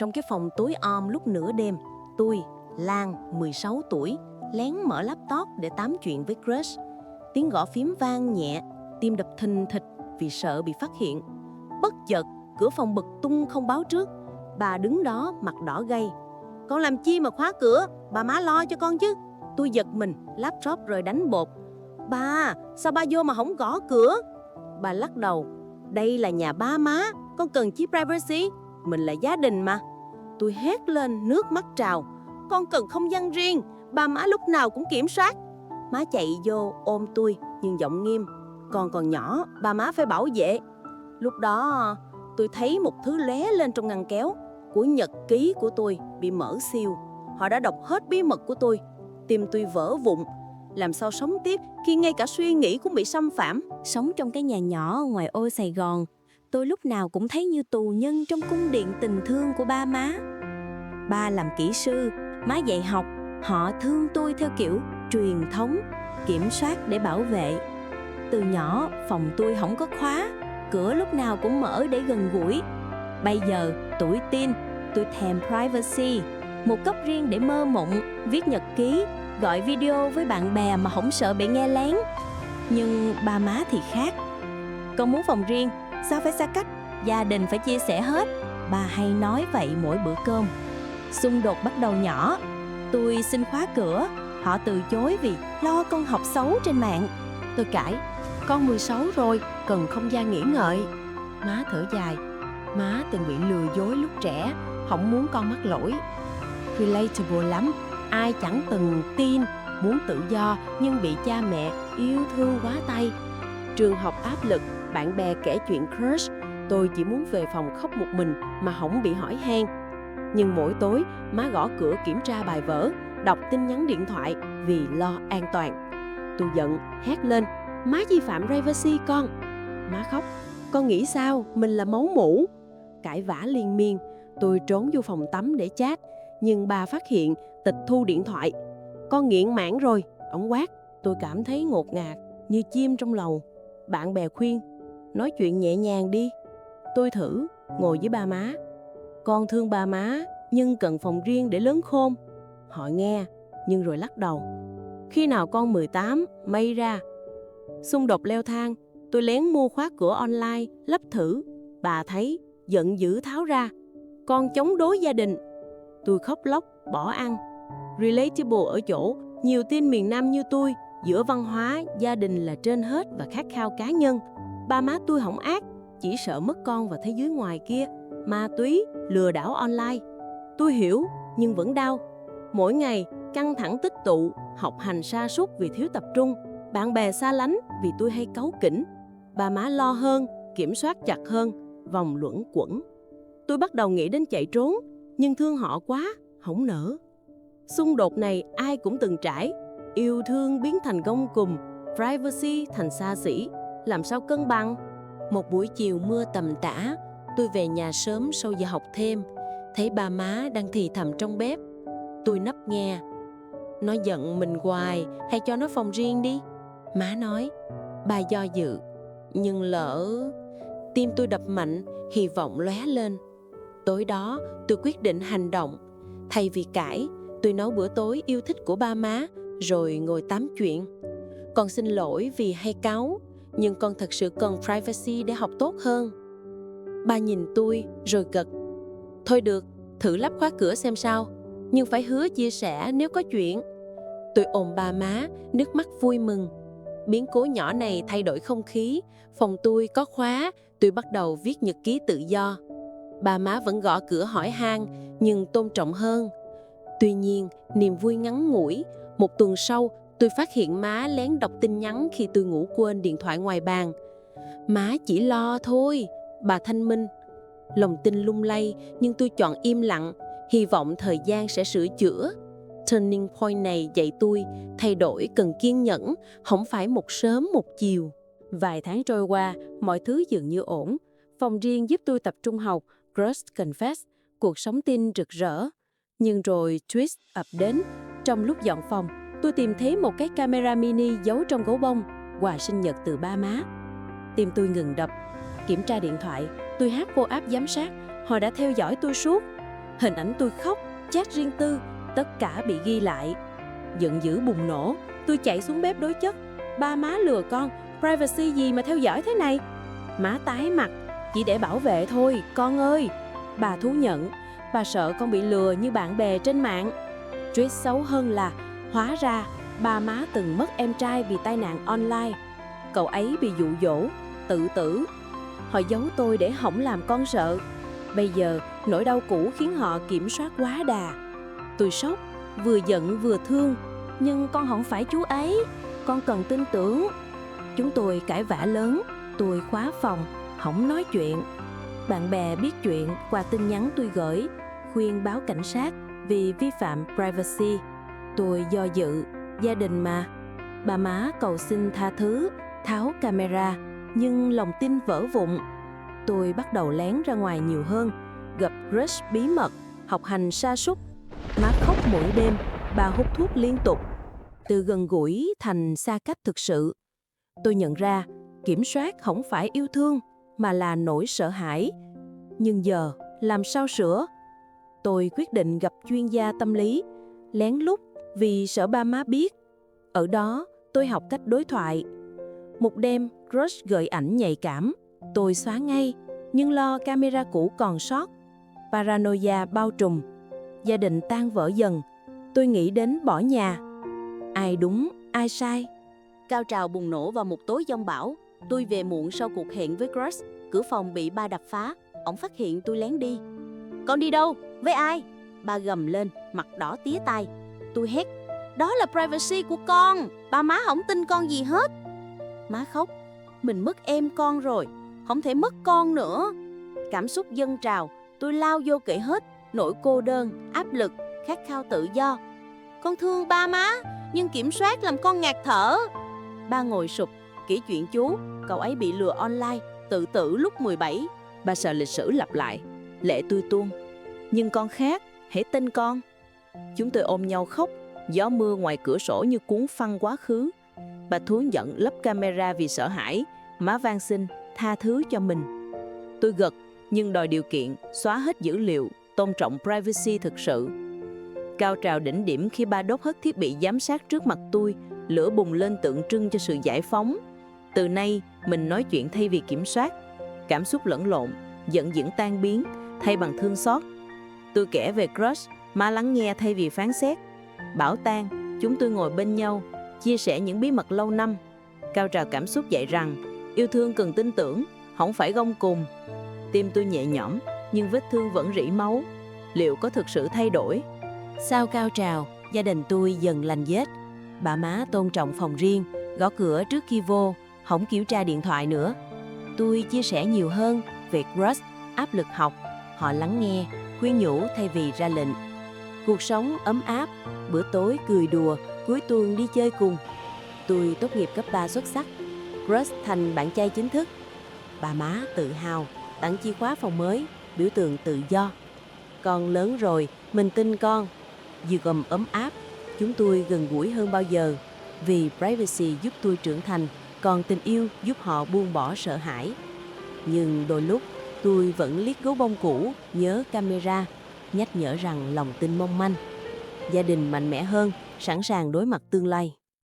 Trong cái phòng tối om lúc nửa đêm, tôi, Lan, 16 tuổi, lén mở laptop để tám chuyện với crush. Tiếng gõ phím vang nhẹ, tim đập thình thịch vì sợ bị phát hiện. Bất chợt, cửa phòng bật tung không báo trước. Bà đứng đó mặt đỏ gay. Con làm chi mà khóa cửa, bà má lo cho con chứ. Tôi giật mình, laptop rời đánh bột. Bà, sao ba vô mà không gõ cửa? Bà lắc đầu. Đây là nhà ba má, con cần chi privacy? Mình là gia đình mà. Tôi hét lên, nước mắt trào. Con cần không gian riêng, ba má lúc nào cũng kiểm soát. Má chạy vô ôm tôi nhưng giọng nghiêm. Con còn nhỏ, ba má phải bảo vệ. Lúc đó tôi thấy một thứ lóe lên trong ngăn kéo. Của nhật ký của tôi bị mở siêu. Họ đã đọc hết bí mật của tôi. Tim tôi vỡ vụn. Làm sao sống tiếp khi ngay cả suy nghĩ cũng bị xâm phạm? Sống trong cái nhà nhỏ ngoài ô Sài Gòn, tôi lúc nào cũng thấy như tù nhân trong cung điện tình thương của ba má. Ba làm kỹ sư, má dạy học. Họ thương tôi theo kiểu truyền thống, kiểm soát để bảo vệ. Từ nhỏ, phòng tôi không có khóa, cửa lúc nào cũng mở để gần gũi. Bây giờ, tuổi teen, tôi thèm privacy, một góc riêng để mơ mộng, viết nhật ký, gọi video với bạn bè mà không sợ bị nghe lén. Nhưng ba má thì khác. Con muốn phòng riêng, sao phải xa cách? Gia đình phải chia sẻ hết. Ba hay nói vậy mỗi bữa cơm. Xung đột bắt đầu nhỏ. Tôi xin khóa cửa, họ từ chối vì lo con học xấu trên mạng. Tôi cãi, con 16 rồi, cần không gian nghĩ ngợi. Má thở dài, má từng bị lừa dối lúc trẻ, không muốn con mắc lỗi. Relatable lắm, ai chẳng từng tin, muốn tự do nhưng bị cha mẹ yêu thương quá tay. Trường học áp lực, bạn bè kể chuyện crush, tôi chỉ muốn về phòng khóc một mình mà không bị hỏi han. Nhưng mỗi tối, má gõ cửa kiểm tra bài vở, đọc tin nhắn điện thoại vì lo an toàn. Tôi giận, hét lên, má vi phạm privacy con. Má khóc, con nghĩ sao, mình là máu mủ. Cãi vã liên miên, tôi trốn vô phòng tắm để chat, nhưng bà phát hiện tịch thu điện thoại. Con nghiện mạng rồi, ông quát. Tôi cảm thấy ngột ngạt, như chim trong lồng. Bạn bè khuyên, nói chuyện nhẹ nhàng đi. Tôi thử, ngồi với ba má. Con thương ba má, nhưng cần phòng riêng để lớn khôn. Họ nghe, nhưng rồi lắc đầu. Khi nào con 18, may ra. Xung đột leo thang, tôi lén mua khóa cửa online, lắp thử. Bà thấy, giận dữ tháo ra. Con chống đối gia đình. Tôi khóc lóc, bỏ ăn. Relatable ở chỗ, nhiều teen miền Nam như tôi, giữa văn hóa, gia đình là trên hết và khát khao cá nhân. Ba má tôi không ác, chỉ sợ mất con vào thế giới ngoài kia. Ma túy, lừa đảo online. Tôi hiểu, nhưng vẫn đau. Mỗi ngày, căng thẳng tích tụ, học hành sa sút vì thiếu tập trung. Bạn bè xa lánh vì tôi hay cáu kỉnh. Ba má lo hơn, kiểm soát chặt hơn, vòng luẩn quẩn. Tôi bắt đầu nghĩ đến chạy trốn, nhưng thương họ quá, không nỡ. Xung đột này ai cũng từng trải. Yêu thương biến thành gông cùm, privacy thành xa xỉ. Làm sao cân bằng? Một buổi chiều mưa tầm tã, tôi về nhà sớm sau giờ học thêm, thấy ba má đang thì thầm trong bếp. Tôi nấp nghe. Nó giận mình hoài, hay cho nó phòng riêng đi? Má nói. Ba do dự. Nhưng lỡ... Tim tôi đập mạnh, hy vọng lóe lên. Tối đó, tôi quyết định hành động. Thay vì cãi, tôi nấu bữa tối yêu thích của ba má, rồi ngồi tám chuyện. Con xin lỗi vì hay cáu, nhưng con thật sự cần privacy để học tốt hơn. Ba nhìn tôi rồi gật. Thôi được, thử lắp khóa cửa xem sao, nhưng phải hứa chia sẻ nếu có chuyện. Tôi ôm ba má, nước mắt vui mừng. Biến cố nhỏ này thay đổi không khí, phòng tôi có khóa, tôi bắt đầu viết nhật ký tự do. Ba má vẫn gõ cửa hỏi han, nhưng tôn trọng hơn. Tuy nhiên, niềm vui ngắn ngủi. Một tuần sau, tôi phát hiện má lén đọc tin nhắn khi tôi ngủ quên điện thoại ngoài bàn. Má chỉ lo thôi, bà thanh minh. Lòng tin lung lay, nhưng tôi chọn im lặng, hy vọng thời gian sẽ sửa chữa. Turning point này dạy tôi, thay đổi cần kiên nhẫn, không phải một sớm một chiều. Vài tháng trôi qua, mọi thứ dường như ổn. Phòng riêng giúp tôi tập trung học, crush confess, cuộc sống teen rực rỡ. Nhưng rồi twist ập đến. Trong lúc dọn phòng, tôi tìm thấy một cái camera mini giấu trong gấu bông, quà sinh nhật từ ba má. Tim tôi ngừng đập. Kiểm tra điện thoại, tôi hack vô app giám sát, họ đã theo dõi tôi suốt. Hình ảnh tôi khóc, chat riêng tư, tất cả bị ghi lại. Giận dữ bùng nổ, tôi chạy xuống bếp đối chất. Ba má lừa con, privacy gì mà theo dõi thế này? Má tái mặt, chỉ để bảo vệ thôi, con ơi. Bà thú nhận, bà sợ con bị lừa như bạn bè trên mạng. Tweet xấu hơn là, hóa ra ba má từng mất em trai vì tai nạn online. Cậu ấy bị dụ dỗ, tự tử. Họ giấu tôi để hỏng làm con sợ. Bây giờ, nỗi đau cũ khiến họ kiểm soát quá đà. Tôi sốc, vừa giận vừa thương. Nhưng con không phải chú ấy, con cần tin tưởng. Chúng tôi cãi vã lớn, tôi khóa phòng, không nói chuyện. Bạn bè biết chuyện qua tin nhắn tôi gửi, khuyên báo cảnh sát vì vi phạm privacy. Tôi do dự, gia đình mà. Bà má cầu xin tha thứ, tháo camera, nhưng lòng tin vỡ vụn. Tôi bắt đầu lén ra ngoài nhiều hơn, gặp crush bí mật, học hành sa sút. Má khóc mỗi đêm, bà hút thuốc liên tục. Từ gần gũi thành xa cách thực sự. Tôi nhận ra, kiểm soát không phải yêu thương, mà là nỗi sợ hãi. Nhưng giờ, làm sao sửa? Tôi quyết định gặp chuyên gia tâm lý, lén lút vì sợ ba má biết. Ở đó, tôi học cách đối thoại. Một đêm, crush gợi ảnh nhạy cảm. Tôi xóa ngay, nhưng lo camera cũ còn sót. Paranoia bao trùm. Gia đình tan vỡ dần. Tôi nghĩ đến bỏ nhà. Ai đúng, ai sai? Cao trào bùng nổ vào một tối giông bão. Tôi về muộn sau cuộc hẹn với crush. Cửa phòng bị ba đập phá. Ổng phát hiện tôi lén đi. Con đi đâu? Với ai? Ba gầm lên, mặt đỏ tía tai. Tôi hét, đó là privacy của con. Ba má không tin con gì hết. Má khóc, mình mất em con rồi, không thể mất con nữa. Cảm xúc dâng trào, tôi lao vô kể hết. Nỗi cô đơn, áp lực, khát khao tự do. Con thương ba má, nhưng kiểm soát làm con ngạt thở. Ba ngồi sụp, kể chuyện chú. Cậu ấy bị lừa online, tự tử lúc 17. Ba sợ lịch sử lặp lại. Lệ tôi tuôn. Nhưng con khác, hãy tin con. Chúng tôi ôm nhau khóc. Gió mưa ngoài cửa sổ như cuốn phăng quá khứ. Bà thú nhận lắp camera vì sợ hãi. Má van xin, tha thứ cho mình. Tôi gật, nhưng đòi điều kiện, xóa hết dữ liệu, tôn trọng privacy thực sự. Cao trào đỉnh điểm khi ba đốt hết thiết bị giám sát trước mặt tôi, lửa bùng lên tượng trưng cho sự giải phóng. Từ nay, mình nói chuyện thay vì kiểm soát. Cảm xúc lẫn lộn, giận dữ tan biến, thay bằng thương xót. Tôi kể về crush, má lắng nghe thay vì phán xét. Bảo tang, chúng tôi ngồi bên nhau, chia sẻ những bí mật lâu năm. Cao trào cảm xúc dạy rằng, yêu thương cần tin tưởng, không phải gông cùng. Tim tôi nhẹ nhõm, nhưng vết thương vẫn rỉ máu. Liệu có thực sự thay đổi? Sau cao trào, gia đình tôi dần lành dết. Bà má tôn trọng phòng riêng, gõ cửa trước khi vô, không kiểm tra điện thoại nữa. Tôi chia sẻ nhiều hơn về crush, áp lực học. Họ lắng nghe, khuyên nhủ thay vì ra lệnh. Cuộc sống ấm áp, bữa tối cười đùa, cuối tuần đi chơi cùng. Tôi tốt nghiệp cấp 3 xuất sắc, crush thành bạn trai chính thức. Bà má tự hào, tặng chìa khóa phòng mới, biểu tượng tự do. Con lớn rồi, mình tin con. Dương cầm ấm áp, chúng tôi gần gũi hơn bao giờ. Vì privacy giúp tôi trưởng thành, còn tình yêu giúp họ buông bỏ sợ hãi. Nhưng đôi lúc, tôi vẫn liếc gấu bông cũ, nhớ camera, nhắc nhở rằng lòng tin mong manh. Gia đình mạnh mẽ hơn, sẵn sàng đối mặt tương lai.